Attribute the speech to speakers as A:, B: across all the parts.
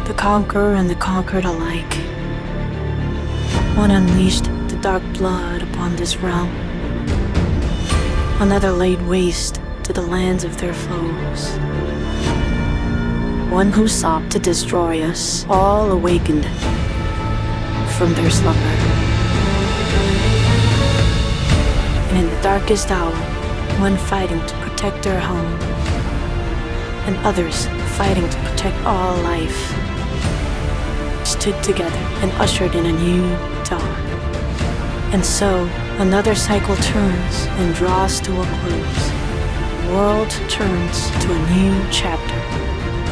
A: the conqueror and the conquered alike. One unleashed the dark blood upon this realm. Another laid waste to the lands of their foes. One who sought to destroy us all awakened from their slumber. And in the darkest hour, one fighting to protect their home, and others fighting to protect all life, stood together and ushered in a new dawn. And so, another cycle turns and draws to a close. The world turns to a new chapter.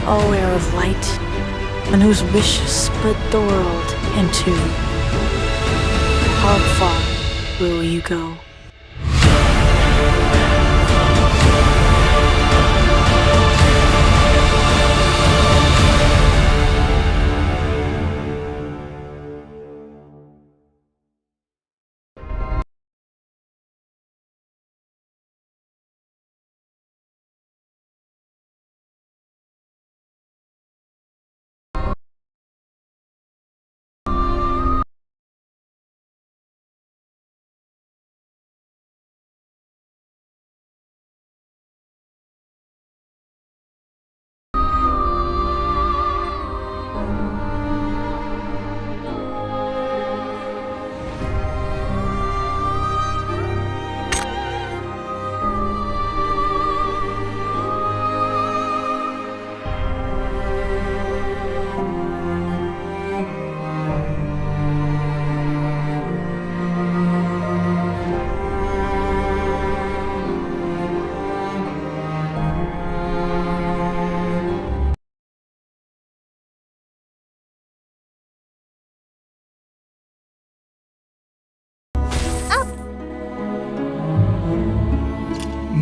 A: O heir of light, and whose wish split the world in two. How far will you go?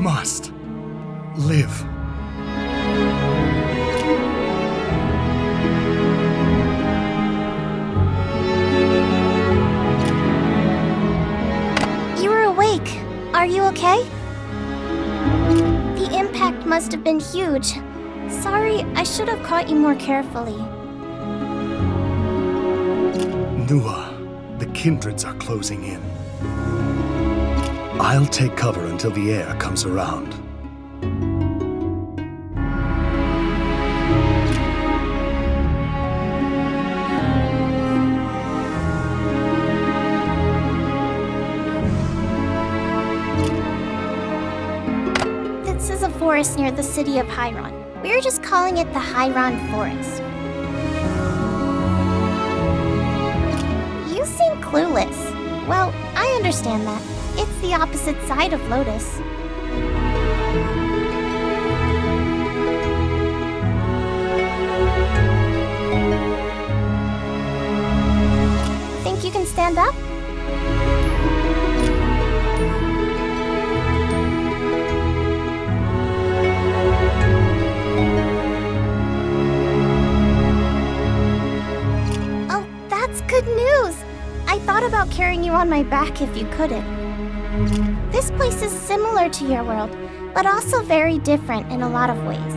B: Must live.
C: You were awake. Are you okay? The impact must have been huge. Sorry, I should have caught you more carefully.
B: Nua, the kindreds are closing in. I'll take cover until the heir comes around.
C: This is a forest near the city of Heir. We're just calling it the Heir Forest. You seem clueless. Well, I understand that. It's the opposite side of Lotus. Think you can stand up? Oh, that's good news! I thought about carrying you on my back if you couldn't. This place is similar to your world, but also very different in a lot of ways.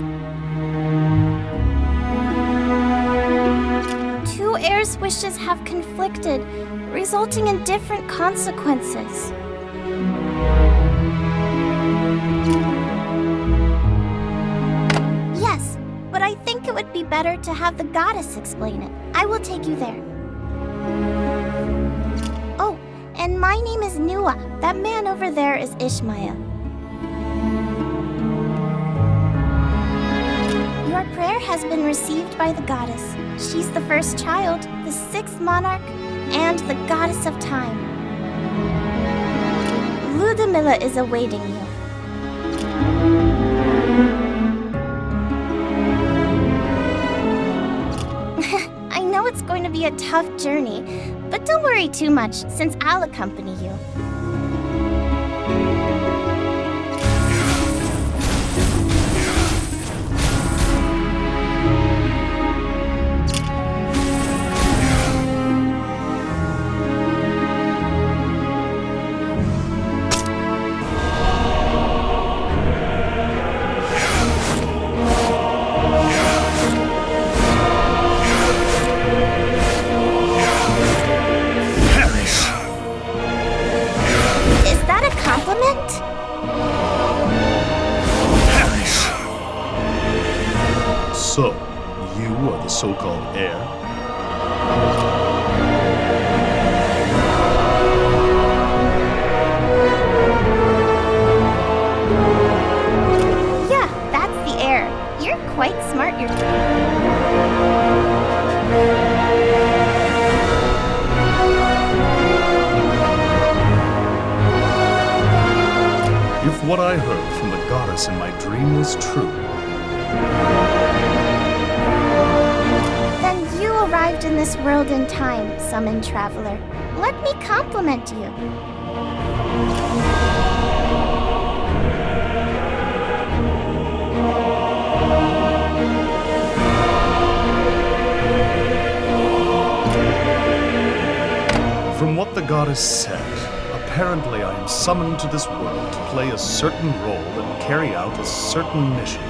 C: Two heirs' wishes have conflicted, resulting in different consequences. Yes, but I think it would be better to have the goddess explain it. I will take you there. Oh, and my name is Nua. That man over there is Ishmael. Your prayer has been received by the goddess. She's the first child, the sixth monarch, and the goddess of time. Ludmilla is awaiting you. I know it's going to be a tough journey, but don't worry too much, since I'll accompany you.
B: So, you are the so-called heir?
C: Yeah, that's the heir. You're quite smart.
B: If what I heard from the goddess in my dream was true,
C: Then you arrived in this world in time, summoned traveler. Let me compliment you.
B: from what the goddess said, apparently I am summoned to this world to play a certain role and carry out a certain mission.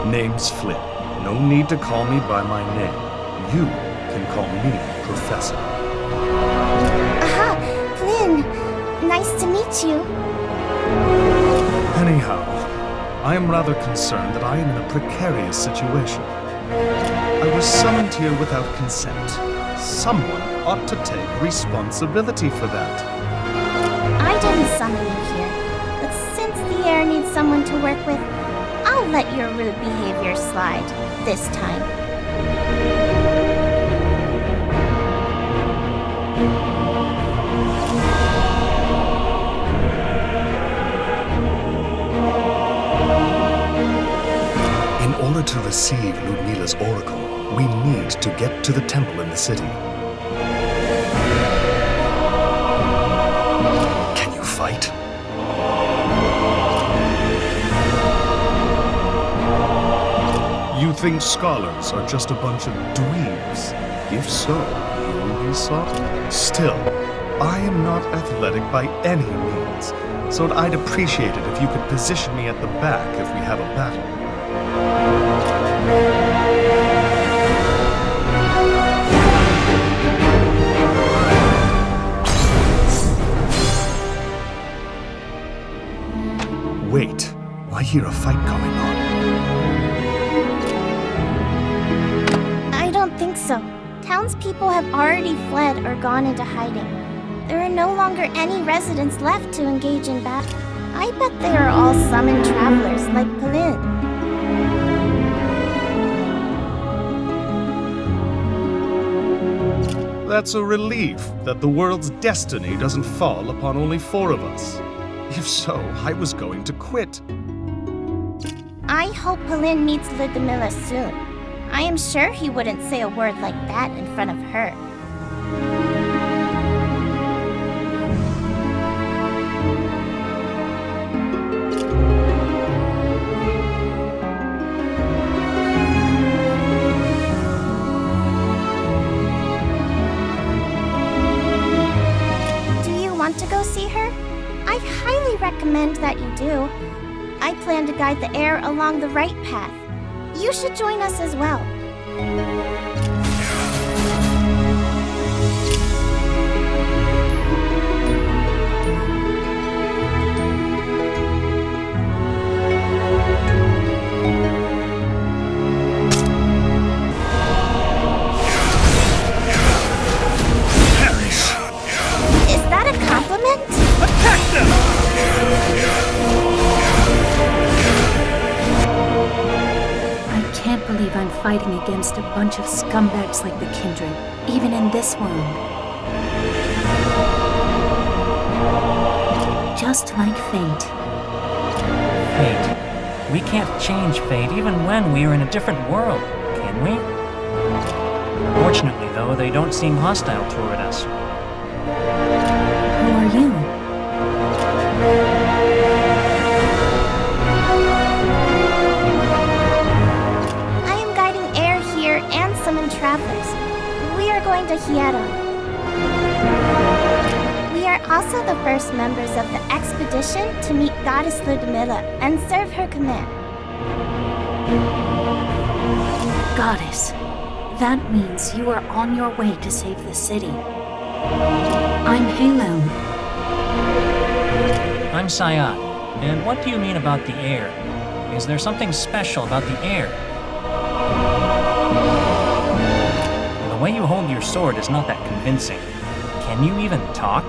B: Name's Flynn. No need to call me by my name. You can call me Professor.
C: Aha, Flynn. Nice to meet you.
B: Anyhow, I am rather concerned that I am in a precarious situation. I was summoned here without consent. Someone ought to take responsibility for that.
C: I didn't summon you here, but since the heir needs someone to work with, I'll let your rude behavior slide this time.
B: In order to receive Ludmila's oracle, we need to get to the temple in the city. Can you fight? You think scholars are just a bunch of dweebs? If so, you'll be sorry. Still, I am not athletic by any means, so I'd appreciate it if you could position me at the back if we have a battle. Wait, I hear a fight going on.
C: I don't think so. Townspeople have already fled or gone into hiding. There are no longer any residents left to engage in battle. I bet they are all summoned travelers like Palin.
B: That's a relief that the world's destiny doesn't fall upon only 4 of us. If so, I was going to quit.
C: I hope Palin meets Ludmilla soon. I am sure he wouldn't say a word like that in front of her. Do you want to go see her? I highly recommend that you do. I plan to guide the heir along the right path. You should join us as well. Is that a compliment?
B: Attack them!
A: I can't believe I'm fighting against a bunch of scumbags like the Kindred, even in this world. Just like fate.
D: Fate. We can't change fate even when we are in a different world, can we? Fortunately, though, they don't seem hostile toward us.
A: Who are you?
C: I am guiding Heir here and summon travelers. We are going to Heir. We are also the first members of the expedition to meet Goddess Ludmilla and serve her command.
A: Goddess. That means you are on your way to save the city. I'm Halo.
D: I'm Sayat. And what do you mean about the heir? Is there something special about the Heir? The way you hold your sword is not that convincing. Can you even talk?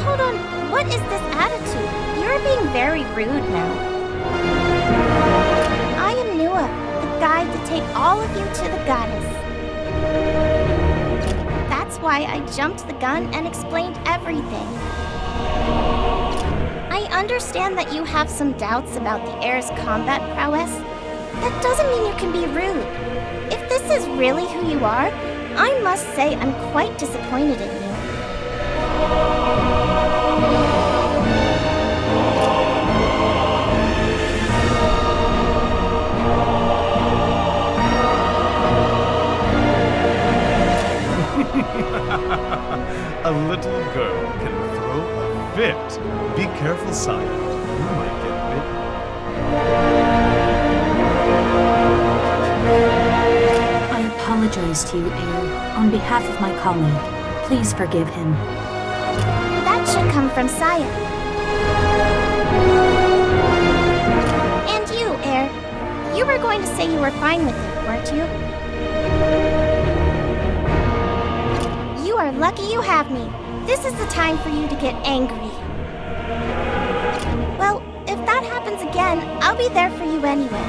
C: Hold on, what is this attitude? You're being very rude now. I am Nua, the guide to take all of you to the goddess. That's why I jumped the gun and explained everything. I understand that you have some doubts about the Heir's combat prowess. That doesn't mean you can be rude. If this is really who you are, I must say I'm quite disappointed in you.
B: A little girl can throw a fit. Be careful, sire. You might get bitten.
A: I apologize to you, Heir, on behalf of my colleague. Please forgive him.
C: That should come from Saya. And you, Heir. You were going to say you were fine with it, weren't you? You are lucky you have me. This is the time for you to get angry. Well, if that happens again, I'll be there for you anyway.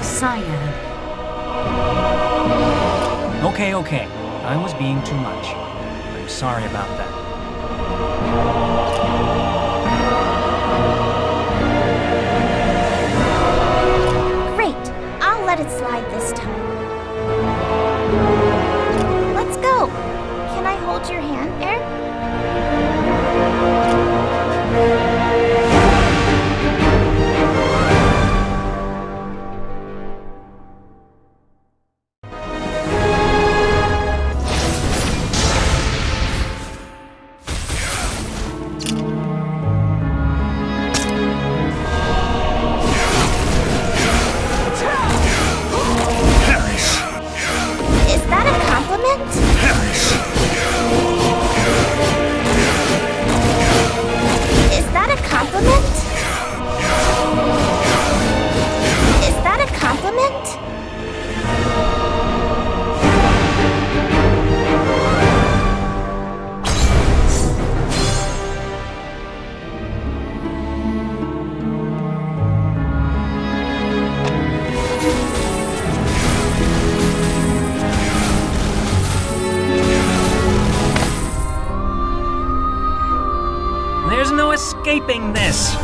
A: Cyan.
D: Okay. I was being too much. I'm sorry about that.
C: Great. I'll let it slide this time. Let's go. Can I hold your hand, Heir? Is that a compliment? Is that a compliment? Is that a compliment?
D: There's no escaping this!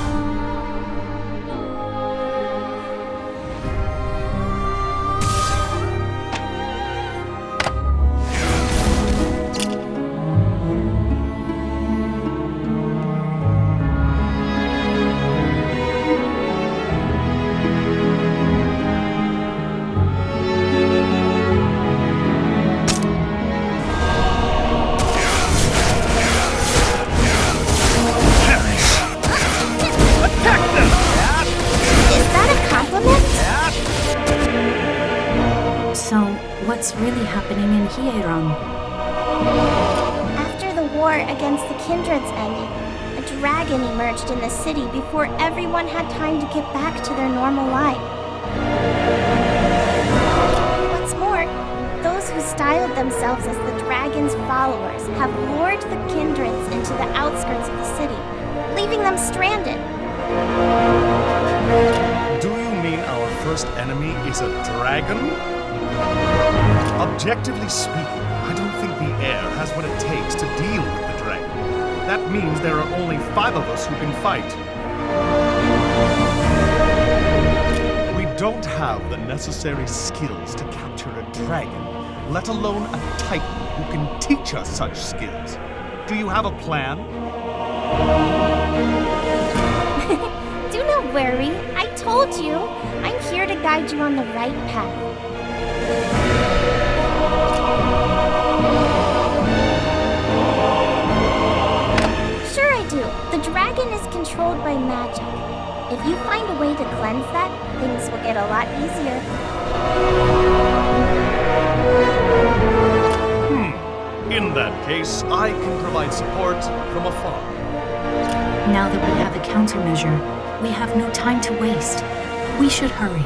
C: Is that a compliment?
A: So, what's really happening in Heiron?
C: After the war against the Kindreds ended, a dragon emerged in the city before everyone had time to get back to their normal life. What's more, those who styled themselves as the dragon's followers have lured the Kindreds into the outskirts of the city, leaving them stranded.
B: Do you mean our first enemy is a dragon? Objectively speaking, I don't think the Heir has what it takes to deal with the dragon. That means there are only 5 of us who can fight. We don't have the necessary skills to capture a dragon, let alone a titan who can teach us such skills. Do you have a plan?
C: Do not worry, I told you, I'm here to guide you on the right path. Sure I do. The dragon is controlled by magic. If you find a way to cleanse that, things will get a lot easier.
B: In that case, I can provide support from afar.
A: Now that we have a countermeasure, we have no time to waste. We should hurry.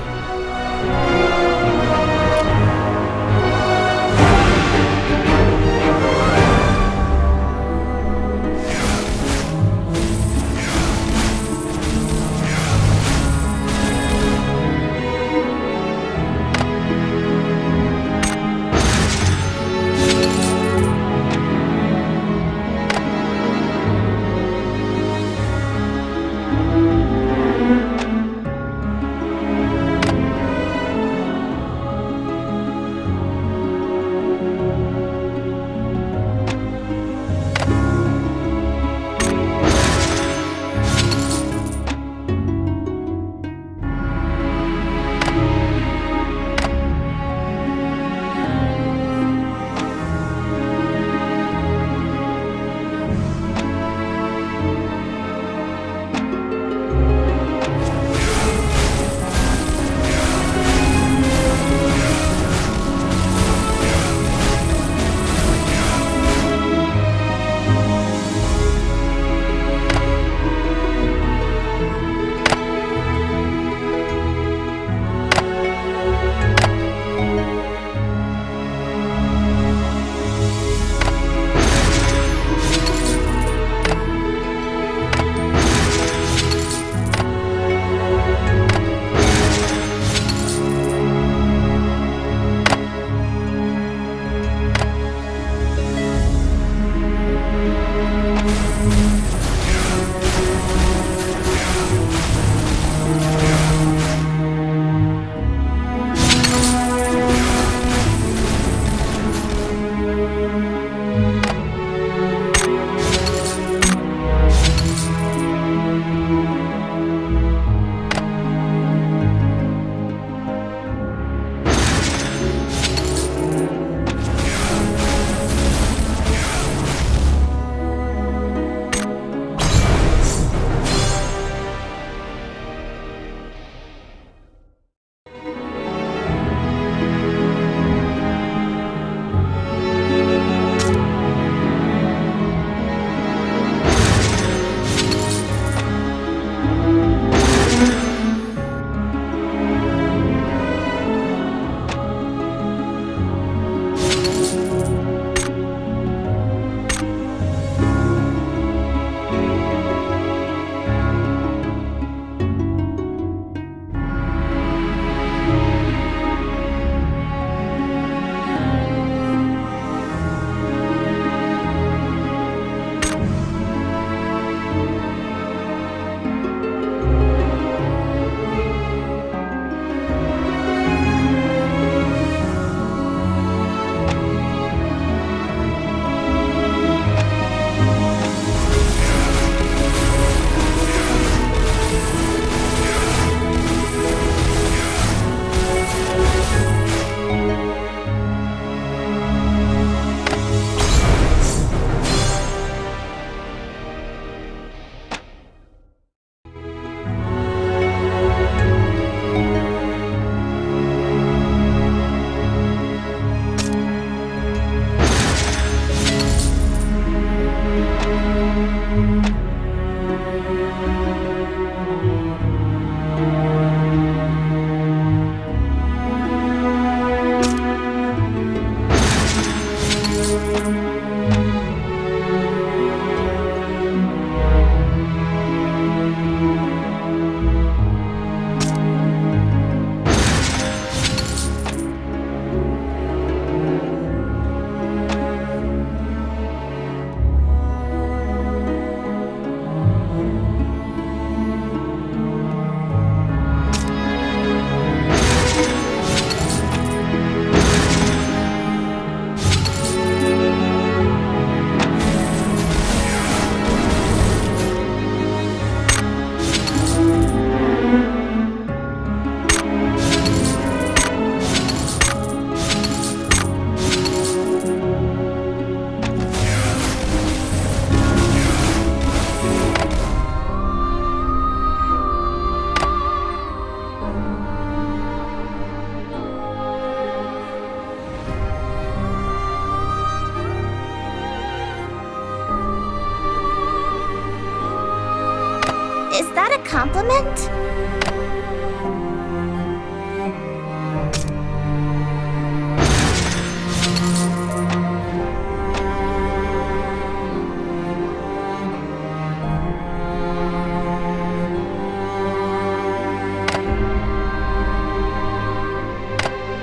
C: compliment?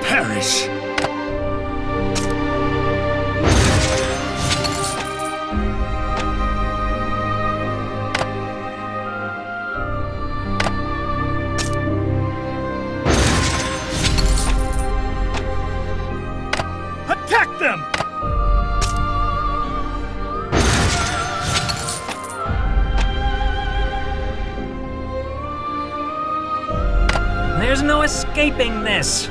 B: Perish! Attack them!
D: There's no escaping this!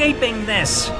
D: escaping this!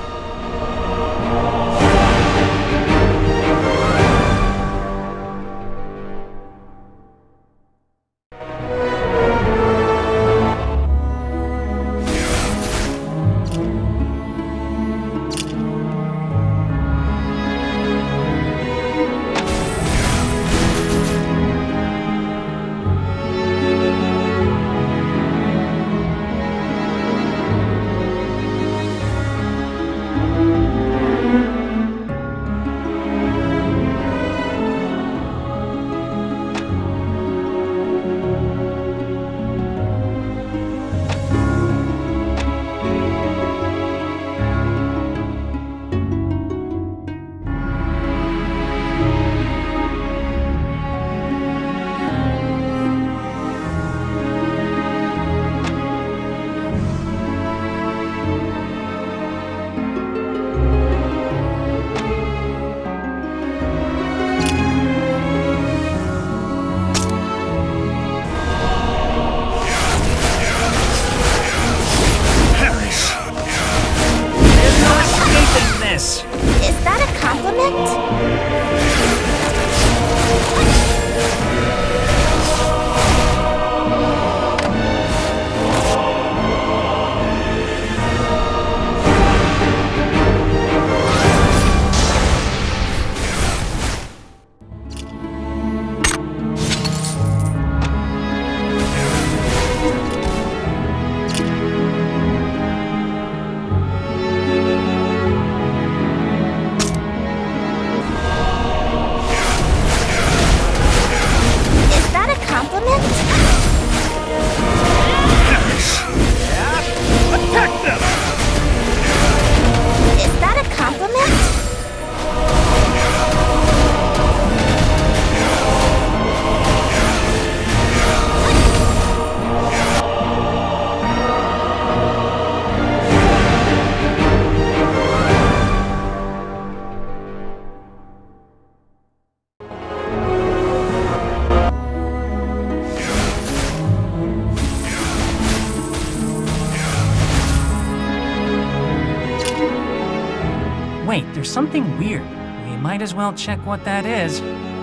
D: Wait, there's something weird. We might as well check what that is.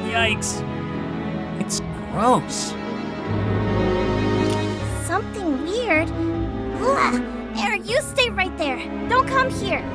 D: Yikes. It's gross.
C: Something weird? Ugh. Heir, you stay right there. Don't come here.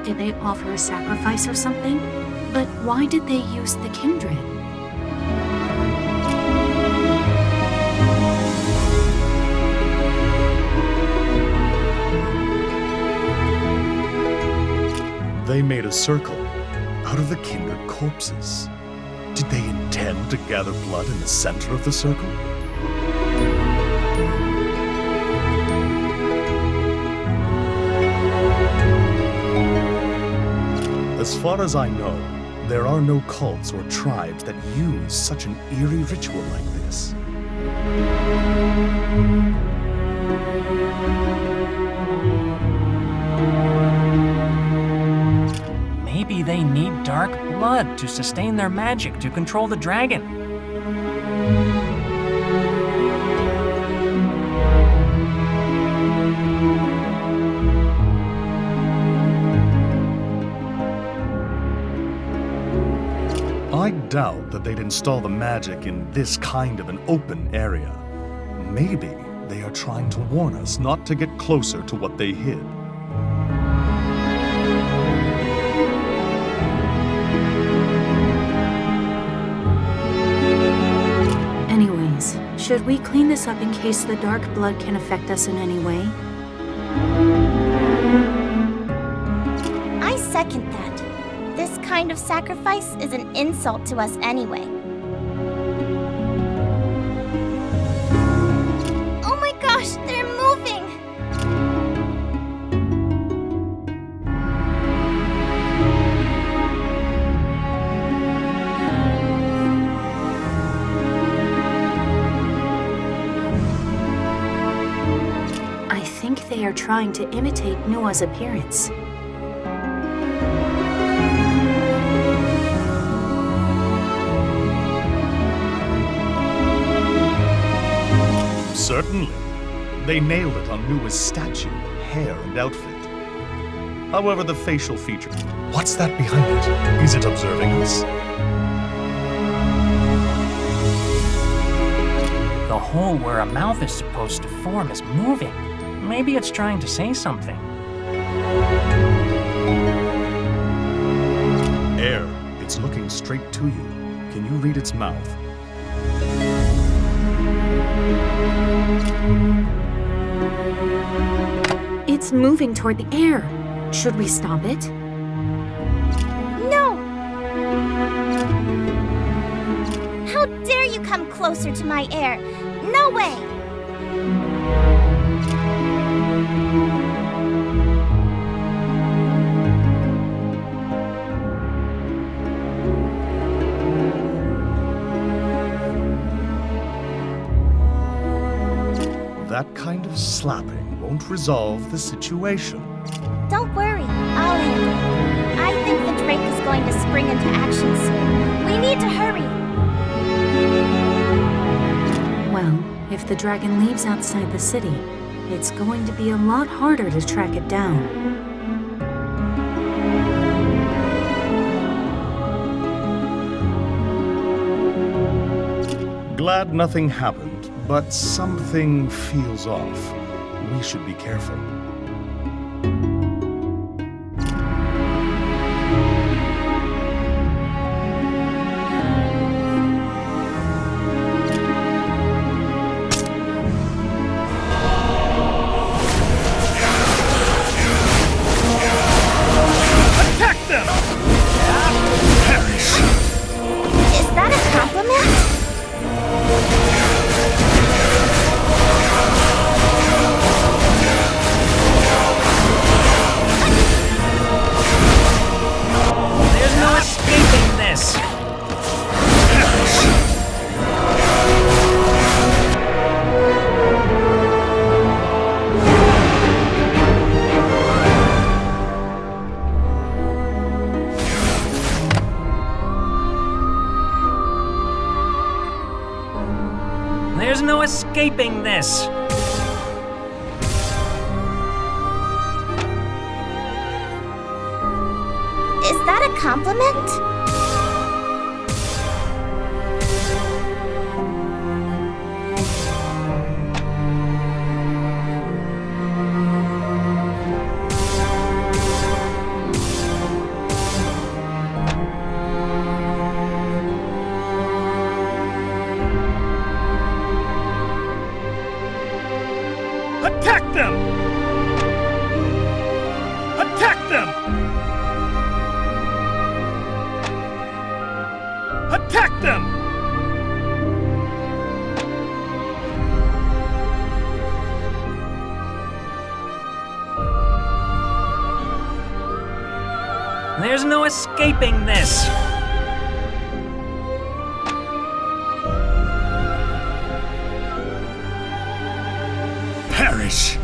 E: Did they offer a sacrifice or something? But why did they use the kindred?
B: They made a circle out of the kindred corpses. Did they intend to gather blood in the center of the circle? As far as I know, there are no cults or tribes that use such an eerie ritual like this.
D: Maybe they need dark blood to sustain their magic to control the dragon.
B: I doubt that they'd install the magic in this kind of an open area. Maybe they are trying to warn us not to get closer to what they hid.
E: Anyways, should we clean this up in case the dark blood can affect us in any way?
C: I second that. This kind of sacrifice is an insult to us anyway. Oh my gosh, they're moving!
E: I think they are trying to imitate Nua's appearance.
B: Certainly. They nailed it on Nua's statue, hair, and outfit. However, the facial feature... What's that behind it? Is it observing us?
D: The hole where a mouth is supposed to form is moving. Maybe it's trying to say something.
B: Heir, it's looking straight to you. Can you read its mouth?
E: It's moving toward the air. Should we stop it?
C: No! How dare you come closer to my heir? No way!
B: That kind of slapping won't resolve the situation.
C: Don't worry, I'll handle it. I think the Drake is going to spring into action soon. We need to hurry.
E: Well, if the dragon leaves outside the city, it's going to be a lot harder to track it down.
B: Glad nothing happened, but something feels off. We should be careful.
C: Is that a compliment?
D: escaping this!
C: Is that a compliment?
B: Attack them! Attack them! Attack them!
D: There's no escaping this!
B: Perish!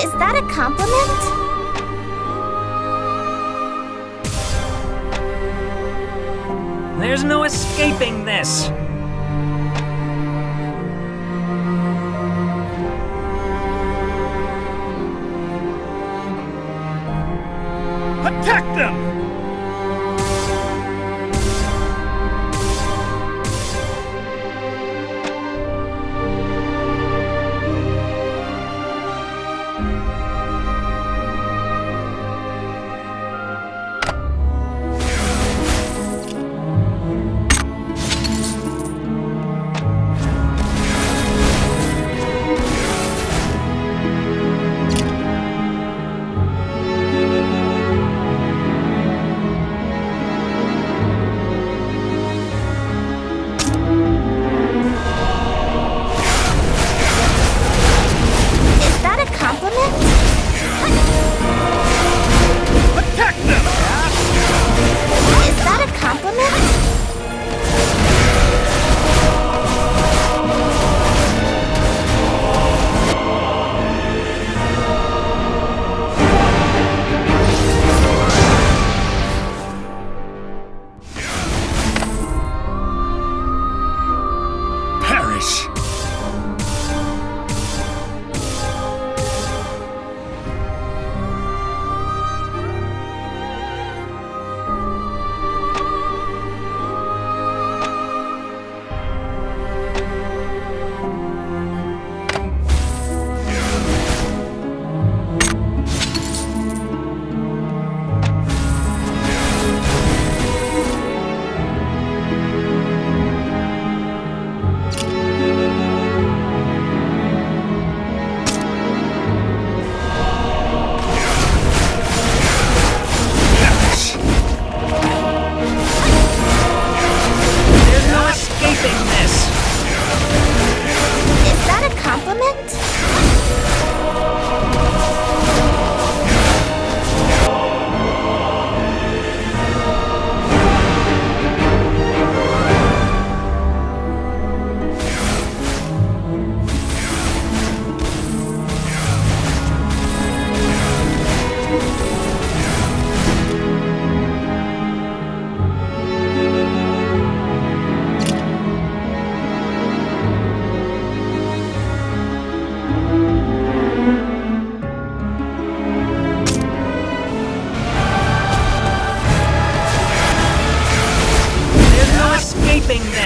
C: Is that a compliment?
D: There's no escaping this!
B: Attack them!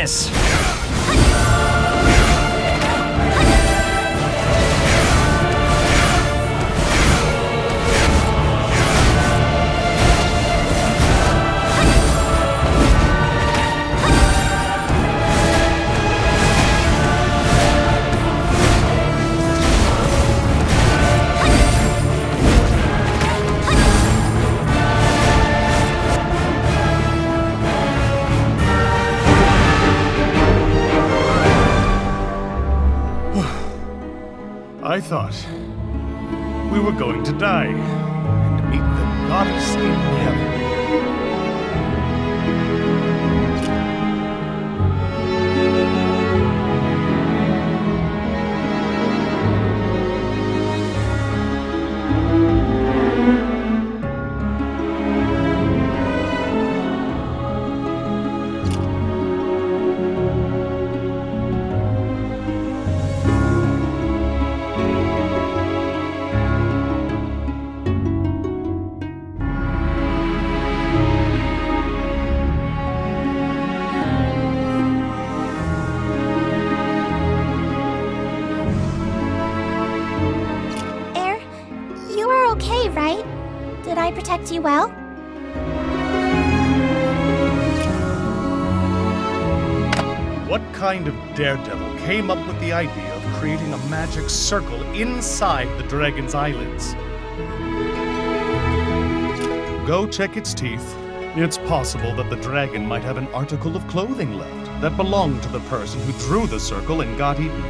D: this!
B: I thought we were going to die and meet the goddess in heaven.
C: protect you well?
B: What kind of daredevil came up with the idea of creating a magic circle inside the dragon's eyelids? Go check its teeth. It's possible that the dragon might have an article of clothing left that belonged to the person who drew the circle and got eaten.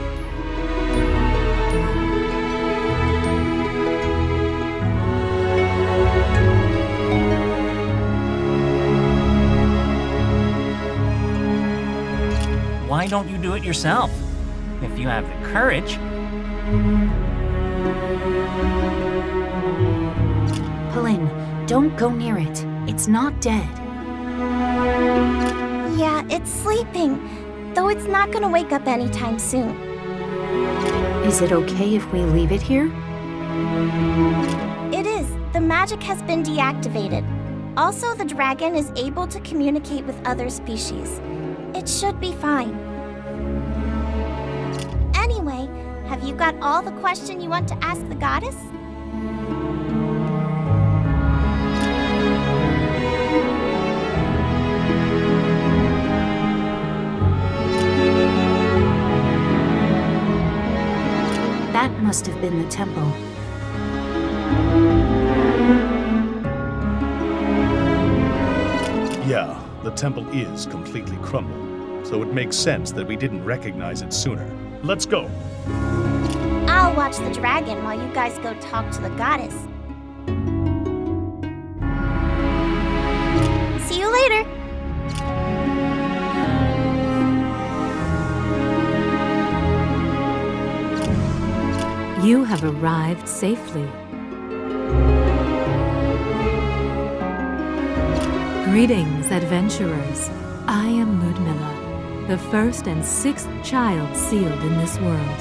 D: Why don't you do it yourself? If you have the courage.
E: Pauline, don't go near it. It's not dead.
C: Yeah, it's sleeping, though it's not gonna wake up anytime soon.
E: Is it okay if we leave it here?
C: It is. The magic has been deactivated. Also, the dragon is able to communicate with other species. It should be fine. Anyway, have you got all the question you want to ask the goddess?
E: That must have been the temple.
B: Yeah, the temple is completely crumbled, so it makes sense that we didn't recognize it sooner. Let's go.
C: I'll watch the dragon while you guys go talk to the goddess. See you later.
E: You have arrived safely. Greetings, adventurers. I am Ludmilla, the first and sixth child sealed in this world.